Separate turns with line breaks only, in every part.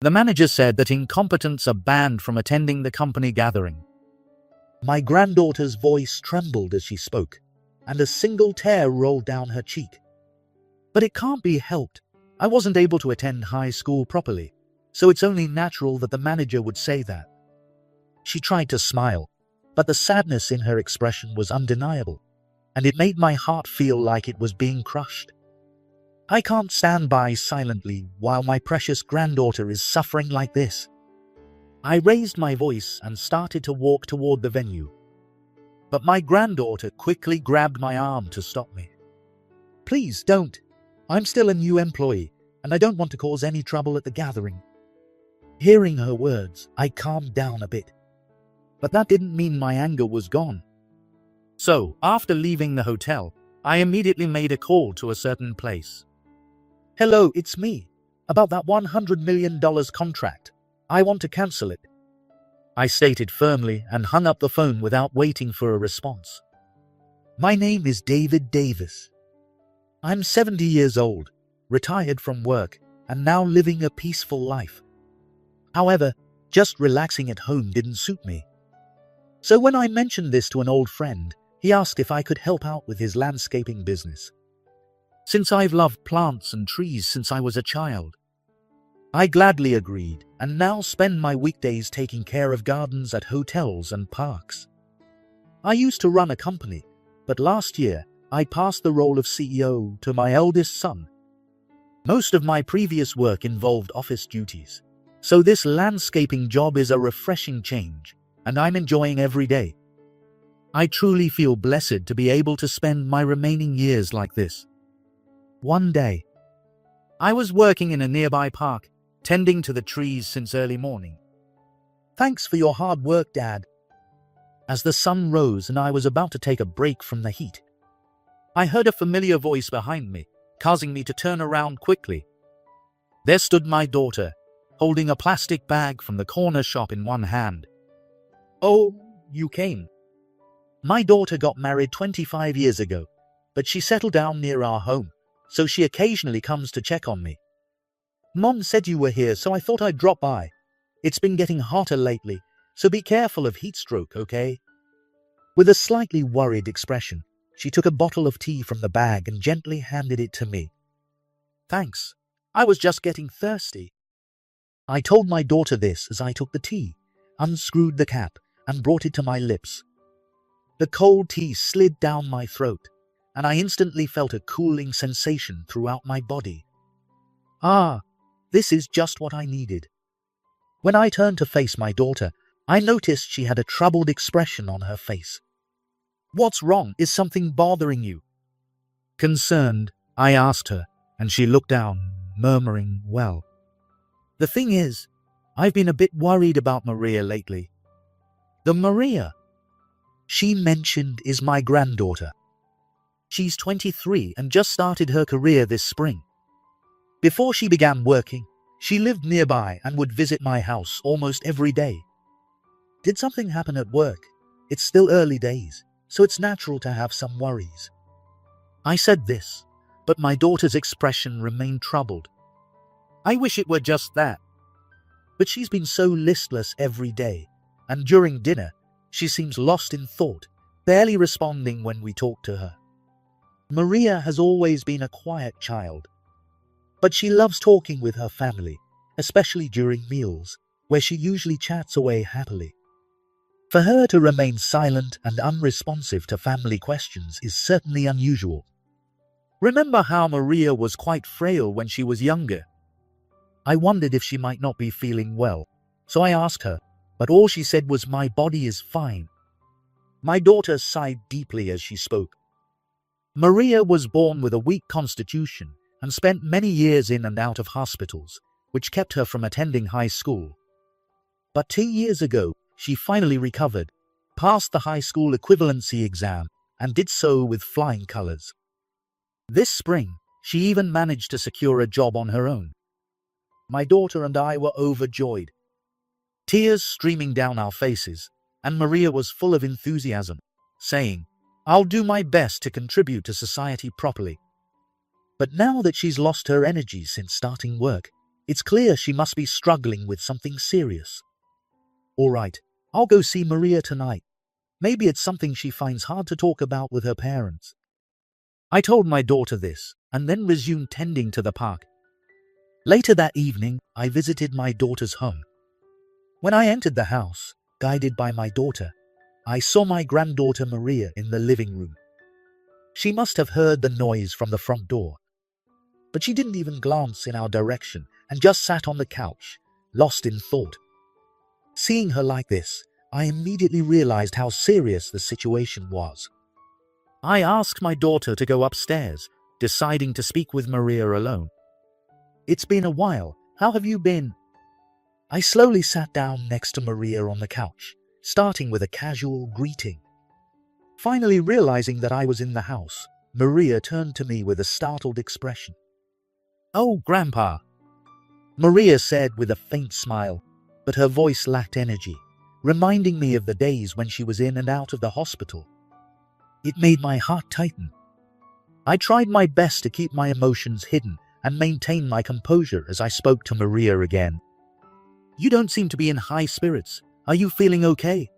The manager said that incompetents are banned from attending the company gathering.
My granddaughter's voice trembled as she spoke, and a single tear rolled down her cheek.
But it can't be helped. I wasn't able to attend high school properly, so it's only natural that the manager would say that.
She tried to smile, but the sadness in her expression was undeniable, and it made my heart feel like it was being crushed. I can't stand by silently while my precious granddaughter is suffering like this. I raised my voice and started to walk toward the venue. But my granddaughter quickly grabbed my arm to stop me. "Please don't. I'm still a new employee, and I don't want to cause any trouble at the gathering." Hearing her words, I calmed down a bit. But that didn't mean my anger was gone. So, after leaving the hotel, I immediately made a call to a certain place. "Hello, it's me. About that $100 million contract. I want to cancel it," I stated firmly and hung up the phone without waiting for a response. "My name is David Davis. I'm 70 years old, retired from work, and now living a peaceful life. However, just relaxing at home didn't suit me. So when I mentioned this to an old friend, he asked if I could help out with his landscaping business. Since I've loved plants and trees since I was a child, I gladly agreed and now spend my weekdays taking care of gardens at hotels and parks. I used to run a company, but last year I passed the role of CEO to my eldest son. Most of my previous work involved office duties, so this landscaping job is a refreshing change, and I'm enjoying every day. I truly feel blessed to be able to spend my remaining years like this." One day, I was working in a nearby park, tending to the trees since early morning. "Thanks for your hard work, Dad." As the sun rose and I was about to take a break from the heat, I heard a familiar voice behind me, causing me to turn around quickly. There stood my daughter, holding a plastic bag from the corner shop in one hand. "Oh, you came." My daughter got married 25 years ago, but she settled down near our home, so she occasionally comes to check on me. "Mom said you were here, so I thought I'd drop by. It's been getting hotter lately, so be careful of heat stroke, okay?" With a slightly worried expression, she took a bottle of tea from the bag and gently handed it to me. "Thanks. I was just getting thirsty." I told my daughter this as I took the tea, unscrewed the cap, and brought it to my lips. The cold tea slid down my throat, and I instantly felt a cooling sensation throughout my body. Ah, this is just what I needed. When I turned to face my daughter, I noticed she had a troubled expression on her face. "What's wrong? Is something bothering you?" Concerned, I asked her, and she looked down, murmuring, "Well, the thing is, I've been a bit worried about Maria lately." "The Maria she mentioned is my granddaughter. She's 23 and just started her career this spring. Before she began working, she lived nearby and would visit my house almost every day. Did something happen at work? It's still early days, so it's natural to have some worries." I said this, but my daughter's expression remained troubled. "I wish it were just that. But she's been so listless every day, and during dinner, she seems lost in thought, barely responding when we talk to her. Maria has always been a quiet child, but she loves talking with her family, especially during meals, where she usually chats away happily. For her to remain silent and unresponsive to family questions is certainly unusual. Remember how Maria was quite frail when she was younger? I wondered if she might not be feeling well, so I asked her, but all she said was, 'My body is fine.'" My daughter sighed deeply as she spoke. Maria was born with a weak constitution and spent many years in and out of hospitals, which kept her from attending high school. But 2 years ago, she finally recovered, passed the high school equivalency exam, and did so with flying colors. This spring, she even managed to secure a job on her own. My daughter and I were overjoyed, tears streaming down our faces, and Maria was full of enthusiasm, saying, "I'll do my best to contribute to society properly." But now that she's lost her energy since starting work, It's clear she must be struggling with something serious. All right, I'll go see Maria tonight. Maybe it's something she finds hard to talk about with her parents. I told my daughter this, and then resumed tending to the park. Later that evening, I visited my daughter's home. When I entered the house, guided by my daughter, I saw my granddaughter Maria in the living room. She must have heard the noise from the front door, but she didn't even glance in our direction and just sat on the couch, lost in thought. Seeing her like this, I immediately realized how serious the situation was. I asked my daughter to go upstairs, deciding to speak with Maria alone. It's been a while. How have you been? I slowly sat down next to Maria on the couch, starting with a casual greeting. Finally realizing that I was in the house, Maria turned to me with a startled expression. "Oh, Grandpa," Maria said with a faint smile, but her voice lacked energy, reminding me of the days when she was in and out of the hospital. It made my heart tighten. I tried my best to keep my emotions hidden and maintain my composure as I spoke to Maria again. "You don't seem to be in high spirits. Are you feeling okay?"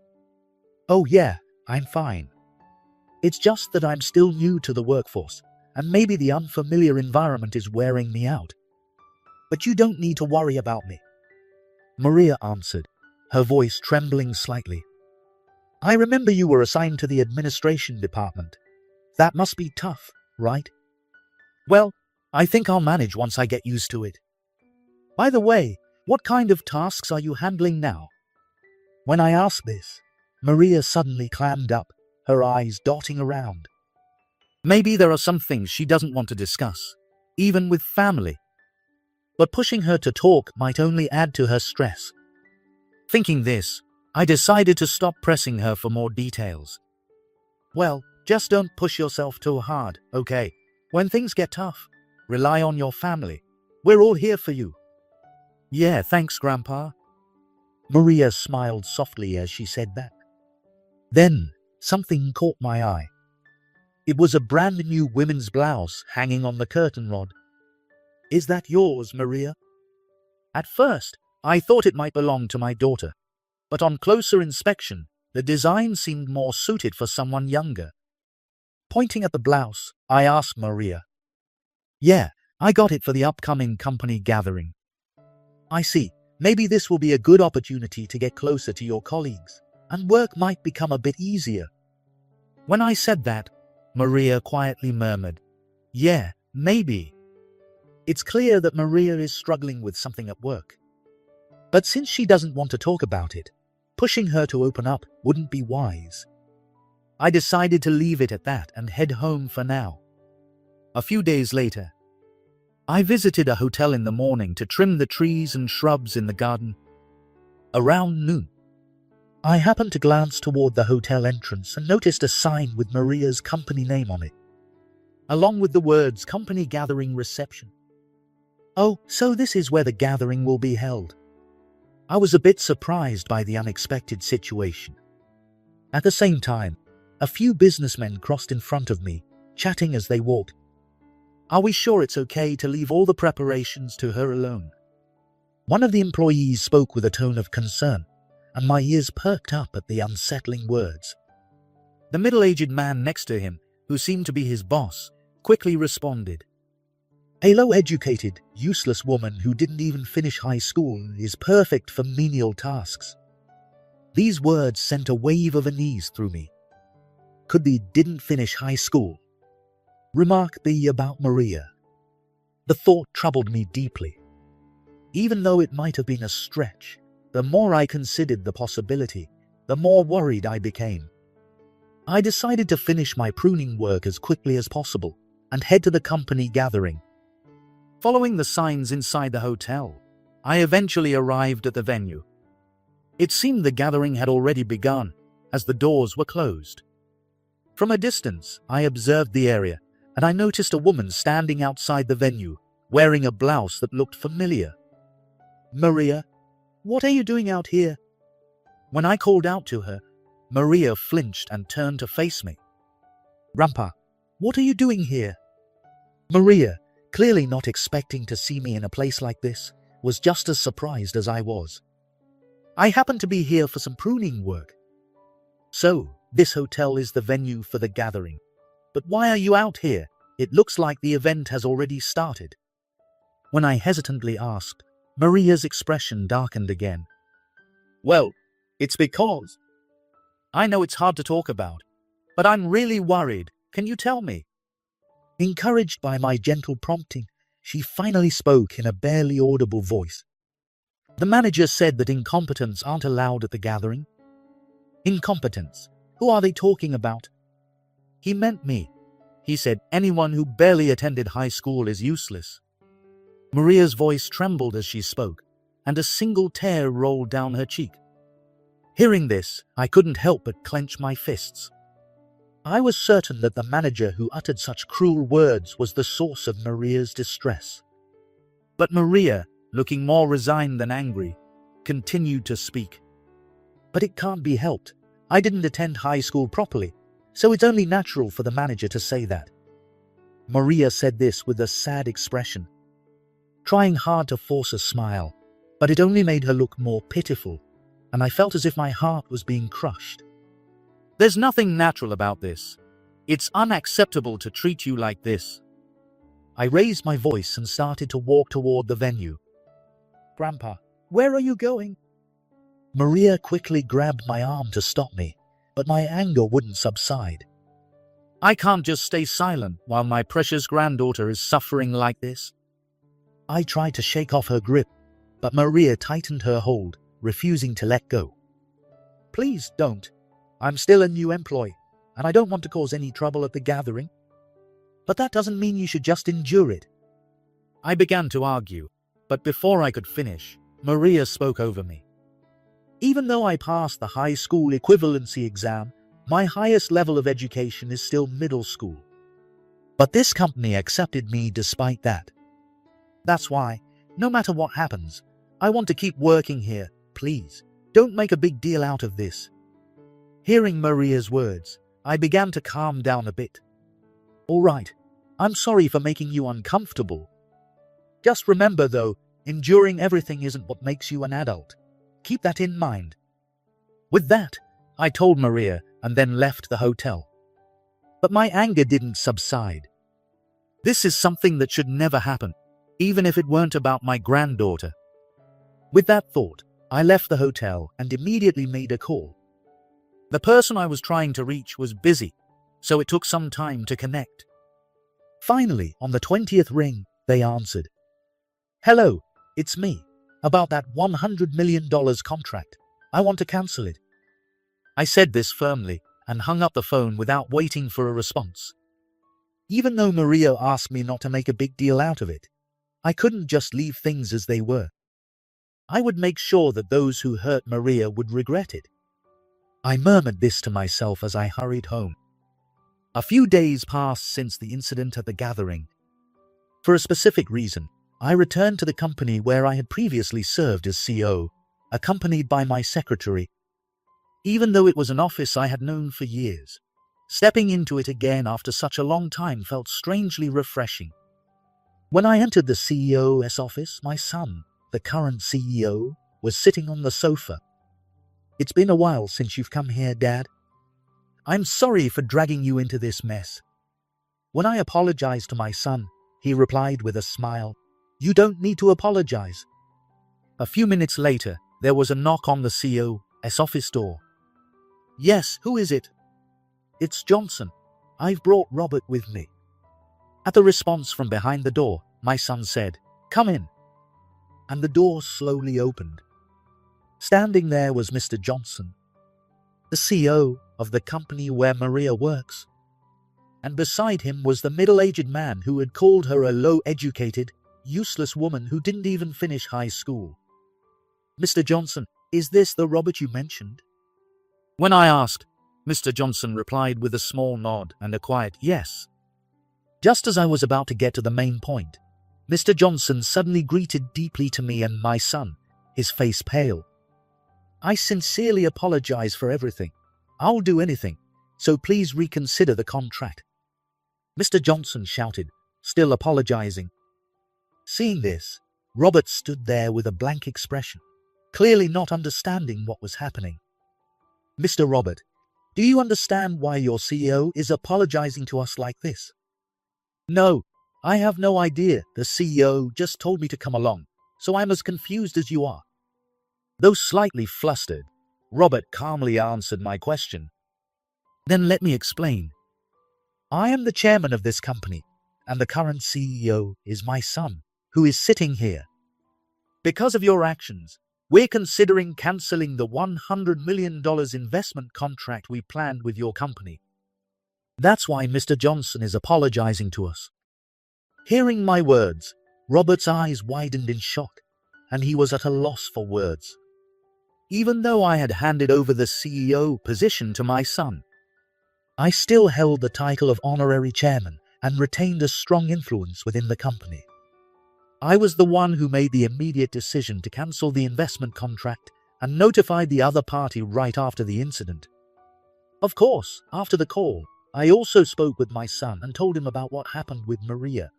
"Oh yeah, I'm fine. It's just that I'm still new to the workforce, and maybe the unfamiliar environment is wearing me out. But you don't need to worry about me," Maria answered, her voice trembling slightly. "I remember you were assigned to the administration department. That must be tough, right?" "Well, I think I'll manage once I get used to it. By the way, what kind of tasks are you handling now?" When I asked this, Maria suddenly clammed up, her eyes darting around. Maybe there are some things she doesn't want to discuss, even with family. But pushing her to talk might only add to her stress. Thinking this, I decided to stop pressing her for more details. "Well, just don't push yourself too hard, okay? When things get tough, rely on your family. We're all here for you." "Yeah, thanks, Grandpa." Maria smiled softly as she said that. Then, something caught my eye. It was a brand new women's blouse hanging on the curtain rod. "Is that yours, Maria?" At first, I thought it might belong to my daughter, but on closer inspection, the design seemed more suited for someone younger. Pointing at the blouse, I asked Maria. "Yeah, I got it for the upcoming company gathering." "I see. Maybe this will be a good opportunity to get closer to your colleagues, and work might become a bit easier." When I said that, Maria quietly murmured, "Yeah, maybe." It's clear that Maria is struggling with something at work. But since she doesn't want to talk about it, pushing her to open up wouldn't be wise. I decided to leave it at that and head home for now. A few days later, I visited a hotel in the morning to trim the trees and shrubs in the garden. Around noon, I happened to glance toward the hotel entrance and noticed a sign with Maria's company name on it, along with the words "Company Gathering Reception." Oh, so this is where the gathering will be held. I was a bit surprised by the unexpected situation. At the same time, a few businessmen crossed in front of me, chatting as they walked. "Are we sure it's okay to leave all the preparations to her alone?" One of the employees spoke with a tone of concern, and my ears perked up at the unsettling words. The middle-aged man next to him, who seemed to be his boss, quickly responded, "A low-educated, useless woman who didn't even finish high school is perfect for menial tasks." These words sent a wave of unease through me. Could the "didn't finish high school" remark be about Maria? The thought troubled me deeply. Even though it might have been a stretch, the more I considered the possibility, the more worried I became. I decided to finish my pruning work as quickly as possible and head to the company gathering. Following the signs inside the hotel, I eventually arrived at the venue. It seemed the gathering had already begun, as the doors were closed. From a distance, I observed the area, and I noticed a woman standing outside the venue, wearing a blouse that looked familiar. "Maria, what are you doing out here?" When I called out to her, Maria flinched and turned to face me. "Grandpa, what are you doing here?" Maria, clearly not expecting to see me in a place like this,
was just as surprised as I was. I happen to be here for some pruning work. So, this hotel is the venue for the gathering. But why are you out here? It looks like the event has already started. When I hesitantly asked, Maria's expression darkened again. Well, it's because... I know it's hard to talk about, but I'm really worried. Can you tell me? Encouraged by my gentle prompting, she finally spoke in a barely audible voice. The manager said that incompetents aren't allowed at the gathering. Incompetents? Who are they talking about? He meant me. He said anyone who barely attended high school is useless. Maria's voice trembled as she spoke, and a single tear rolled down her cheek. Hearing this, I couldn't help but clench my fists. I was certain that the manager who uttered such cruel words was the source of Maria's distress. But Maria, looking more resigned than angry, continued to speak. But it can't be helped. I didn't attend high school properly, so it's only natural for the manager to say that. Maria said this with a sad expression, trying hard to force a smile, but it only made her look more pitiful, and I felt as if my heart was being crushed. There's nothing natural about this. It's unacceptable to treat you like this. I raised my voice and started to walk toward the venue. Grandpa, where are you going? Maria quickly grabbed my arm to stop me, but my anger wouldn't subside. I can't just stay silent while my precious granddaughter is suffering like this. I tried to shake off her grip, but Maria tightened her hold, refusing to let go. Please don't. I'm still a new employee, and I don't want to cause any trouble at the gathering. But that doesn't mean you should just endure it. I began to argue, but before I could finish, Maria spoke over me. Even though I passed the high school equivalency exam, my highest level of education is still middle school. But this company accepted me despite that. That's why, no matter what happens, I want to keep working here. Please, don't make a big deal out of this. Hearing Maria's words, I began to calm down a bit. All right, I'm sorry for making you uncomfortable. Just remember though, enduring everything isn't what makes you an adult. Keep that in mind. With that, I told Maria and then left the hotel. But my anger didn't subside. This is something that should never happen, even if it weren't about my granddaughter. With that thought, I left the hotel and immediately made a call. The person I was trying to reach was busy, so it took some time to connect. Finally, on the 20th ring, they answered. Hello, it's me. About that $100 million contract. I want to cancel it. I said this firmly and hung up the phone without waiting for a response. Even though Maria asked me not to make a big deal out of it, I couldn't just leave things as they were. I would make sure that those who hurt Maria would regret it. I murmured this to myself as I hurried home. A few days passed since the incident at the gathering. For a specific reason, I returned to the company where I had previously served as CO, accompanied by my secretary. Even though it was an office I had known for years, stepping into it again after such a long time felt strangely refreshing. When I entered the CEO's office, my son, the current CEO, was sitting on the sofa. It's been a while since you've come here, Dad. I'm sorry for dragging you into this mess. When I apologized to my son, he replied with a smile, You don't need to apologize. A few minutes later, there was a knock on the CEO's office door. Yes, who is it? It's Johnson. I've brought Robert with me. At the response from behind the door, my son said, Come in. And the door slowly opened. Standing there was Mr. Johnson, the CEO of the company where Maria works. And beside him was the middle-aged man who had called her a low-educated, useless woman who didn't even finish high school. Mr. Johnson, is this the Robert you mentioned? When I asked, Mr. Johnson replied with a small nod and a quiet yes. Just as I was about to get to the main point, Mr. Johnson suddenly greeted deeply to me and my son, his face pale. I sincerely apologize for everything. I'll do anything, so please reconsider the contract. Mr. Johnson shouted, still apologizing. Seeing this,
Robert stood there with a blank expression, clearly not understanding what was happening. Mr. Robert, do you understand why your CEO is apologizing to us like this? No, I have no idea. The CEO just told me to come along, so I'm as confused as you are. Though slightly flustered, Robert calmly answered my question. Then let me explain. I am the chairman of this company, and the current CEO is my son, who is sitting here. Because of your actions, we're considering canceling the $100 million investment contract we planned with your company. That's why Mr. Johnson is apologizing to us. Hearing my words, Robert's eyes widened in shock, and he was at a loss for words. Even though I had handed over the CEO position to my son, I still held the title of honorary chairman and retained a strong influence within the company. I was the one who made the immediate decision to cancel the investment contract and notified the other party right after the incident. Of course, after the call, I also spoke with my son and told him about what happened with Maria.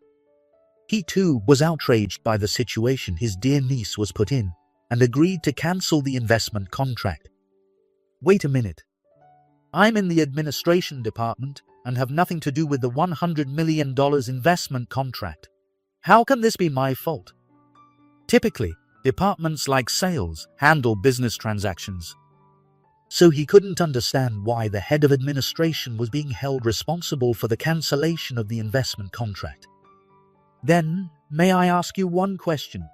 He too was outraged by the situation his dear niece was put in and agreed to cancel the investment contract. Wait a minute. I'm in the administration department and have nothing to do with the $100 million investment contract. How can this be my fault? Typically, departments like sales handle business transactions. So he couldn't understand why the head of administration was being held responsible for the cancellation of the investment contract. Then, may I ask you one question?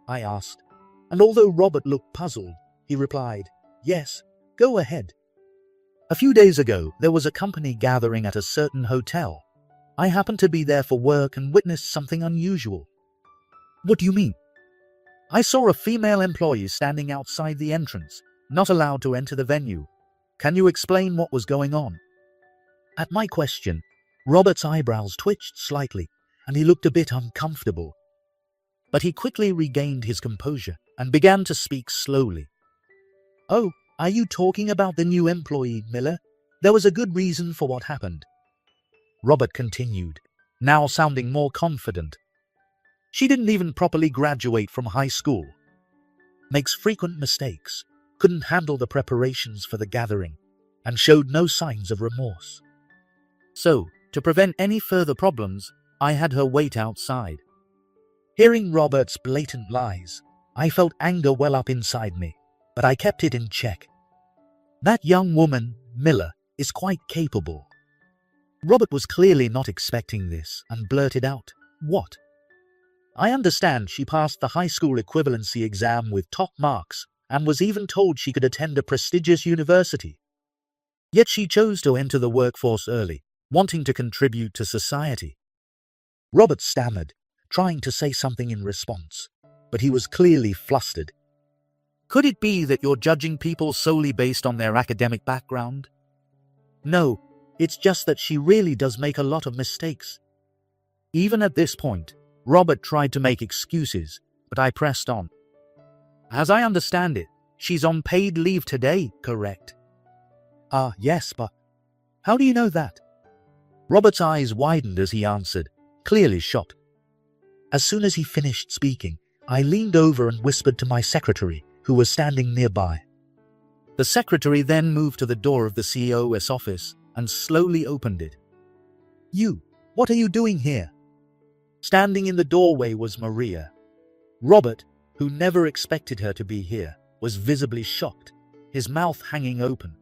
I asked, and although Robert looked puzzled, he replied, Yes, go ahead. A few days ago, there was a company gathering at a certain hotel. I happened to be there for work and witnessed something unusual. What do you mean? I saw a female employee standing outside the entrance, not allowed to enter the venue. Can you explain what was going on? At my question, Robert's eyebrows twitched slightly, and he looked a bit uncomfortable. But he quickly regained his composure and began to speak slowly. Oh, are you talking about the new employee, Miller? There was a good reason for what happened. Robert continued, now sounding more confident. She didn't even properly graduate from high school. Makes frequent mistakes, couldn't handle the preparations for the gathering, and showed no signs of remorse. So, to prevent any further problems, I had her wait outside. Hearing Robert's blatant lies, I felt anger well up inside me, but I kept it in check. That young woman, Miller, is quite capable. Robert was clearly not expecting this and blurted out, What? I understand she passed the high school equivalency exam with top marks and was even told she could attend a prestigious university. Yet she chose to enter the workforce early, wanting to contribute to society. Robert stammered, trying to say something in response, but he was clearly flustered. Could it be that you're judging people solely based on their academic background? No, it's just that she really does make a lot of mistakes. Even at this point, Robert tried to make excuses, but I pressed on. As I understand it, she's on paid leave today, correct? Yes, but how do you know that? Robert's eyes widened as he answered, clearly shocked. As soon as he finished speaking, I leaned over and whispered to my secretary, who was standing nearby. The secretary then moved to the door of the COS office and slowly opened it. You, what are you doing here? Standing in the doorway was Maria. Robert, who never expected her to be here, was visibly shocked, his mouth hanging open.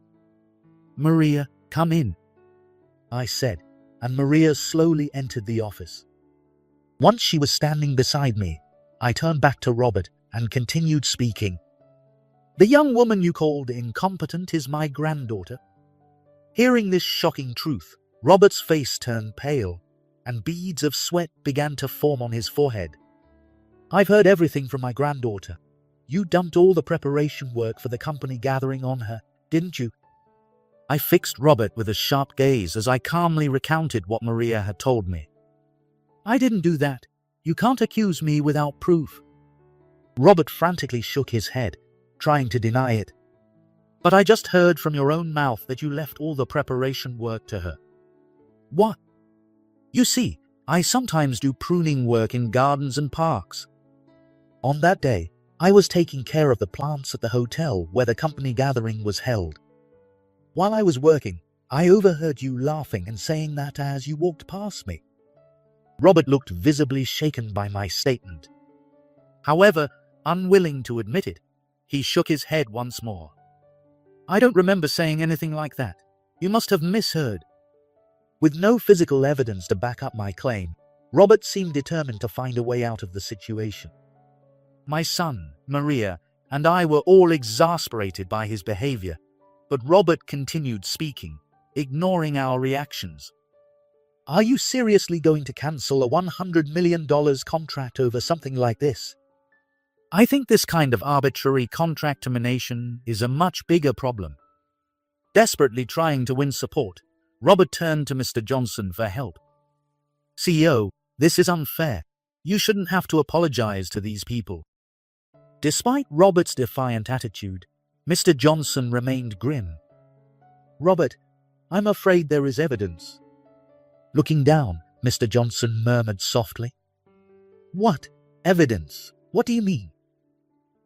Maria, come in, I said, and Maria slowly entered the office. Once she was standing beside me, I turned back to Robert and continued speaking. The young woman you called incompetent is my granddaughter. Hearing this shocking truth, Robert's face turned pale, and beads of sweat began to form on his forehead. I've heard everything from my granddaughter. You dumped all the preparation work for the company gathering on her, didn't you? I fixed Robert with a sharp gaze as I calmly recounted what Maria had told me. I didn't do that. You can't accuse me without proof. Robert frantically shook his head, trying to deny it. But I just heard from your own mouth that you left all the preparation work to her. What? You see, I sometimes do pruning work in gardens and parks. On that day, I was taking care of the plants at the hotel where the company gathering was held. While I was working, I overheard you laughing and saying that as you walked past me. Robert looked visibly shaken by my statement.
However, unwilling to admit it, he shook his head once more. I don't remember saying anything like that. You must have misheard.
With no physical evidence to back up my claim, Robert seemed determined to find a way out of the situation.
My son, Maria, and I were all exasperated by his behavior, but Robert continued speaking, ignoring our reactions.
Are you seriously going to cancel a $100 million contract over something like this?
I think this kind of arbitrary contract termination is a much bigger problem. Desperately trying to win support, Robert turned to Mr. Johnson for help. CEO, this is unfair. You shouldn't have to apologize to these people. Despite Robert's defiant attitude, Mr. Johnson remained grim.
Robert, I'm afraid there is evidence. Looking down, Mr. Johnson murmured softly. What evidence? What do you mean?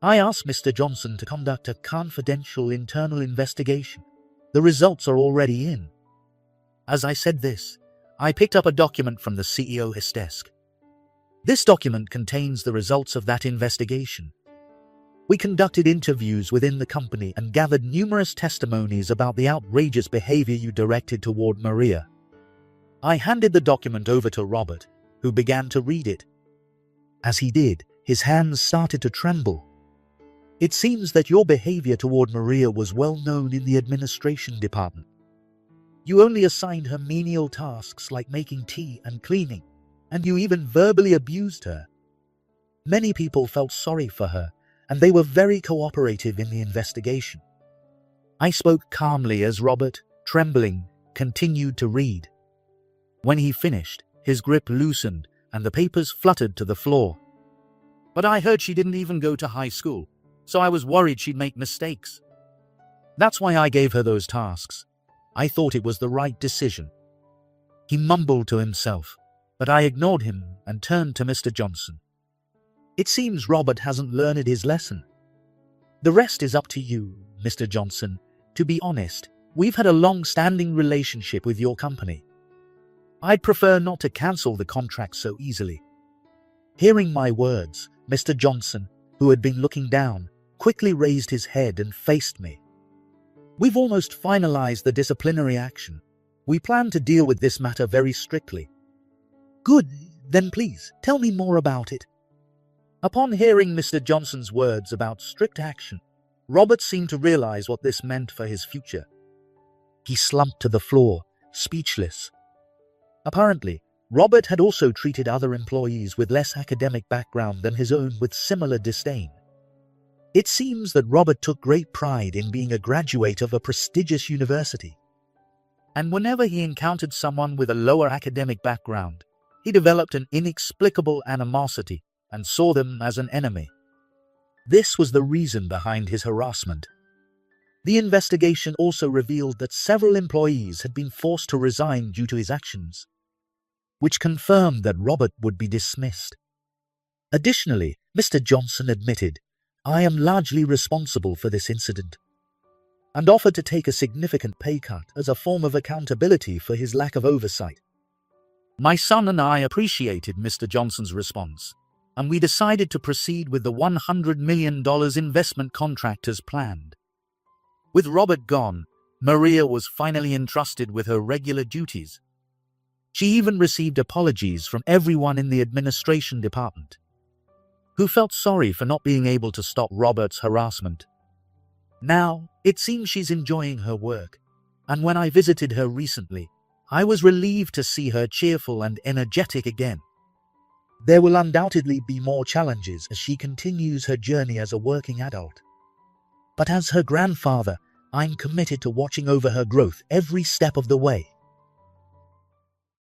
I asked Mr. Johnson to conduct a confidential internal investigation. The results are already in.
As I said this, I picked up a document from the CEO's desk. This document contains the results of that investigation. We conducted interviews within the company and gathered numerous testimonies about the outrageous behavior you directed toward Maria. I handed the document over to Robert, who began to read it. As he did, his hands started to tremble. It seems that your behavior toward Maria was well known in the administration department. You only assigned her menial tasks like making tea and cleaning, and you even verbally abused her. Many people felt sorry for her, and they were very cooperative in the investigation. I spoke calmly as Robert, trembling, continued to read. When he finished, his grip loosened and the papers fluttered to the floor. But I heard she didn't even go to high school, so I was worried she'd make mistakes. That's why I gave her those tasks. I thought it was the right decision. He mumbled to himself, but I ignored him and turned to Mr. Johnson.
It seems Robert hasn't learned his lesson. The rest is up to you, Mr. Johnson. To be honest, we've had a long-standing relationship with your company. I'd prefer not to cancel the contract so easily. Hearing my words, Mr. Johnson, who had been looking down, quickly raised his head and faced me. We've almost finalized the disciplinary action. We plan to deal with this matter very strictly. Good, then please, tell me more about it. Upon hearing Mr. Johnson's words about strict action, Robert seemed to realize what this meant for his future. He slumped to the floor, speechless. Apparently, Robert had also treated other employees with less academic background than his own with similar disdain. It seems that Robert took great pride in being a graduate of a prestigious university. And whenever he encountered someone with a lower academic background, he developed an inexplicable animosity and saw them as an enemy. This was the reason behind his harassment. The investigation also revealed that several employees had been forced to resign due to his actions, which confirmed that Robert would be dismissed. Additionally, Mr. Johnson admitted, I am largely responsible for this incident, and offered to take a significant pay cut as a form of accountability for his lack of oversight. My son and I appreciated Mr. Johnson's response, and we decided to proceed with the $100 million investment contract as planned. With Robert gone, Maria was finally entrusted with her regular duties. She even received apologies from everyone in the administration department, who felt sorry for not being able to stop Robert's harassment. Now, it seems she's enjoying her work, and when I visited her recently, I was relieved to see her cheerful and energetic again. There will undoubtedly be more challenges as she continues her journey as a working adult. But as her grandfather, I'm committed to watching over her growth every step of the way.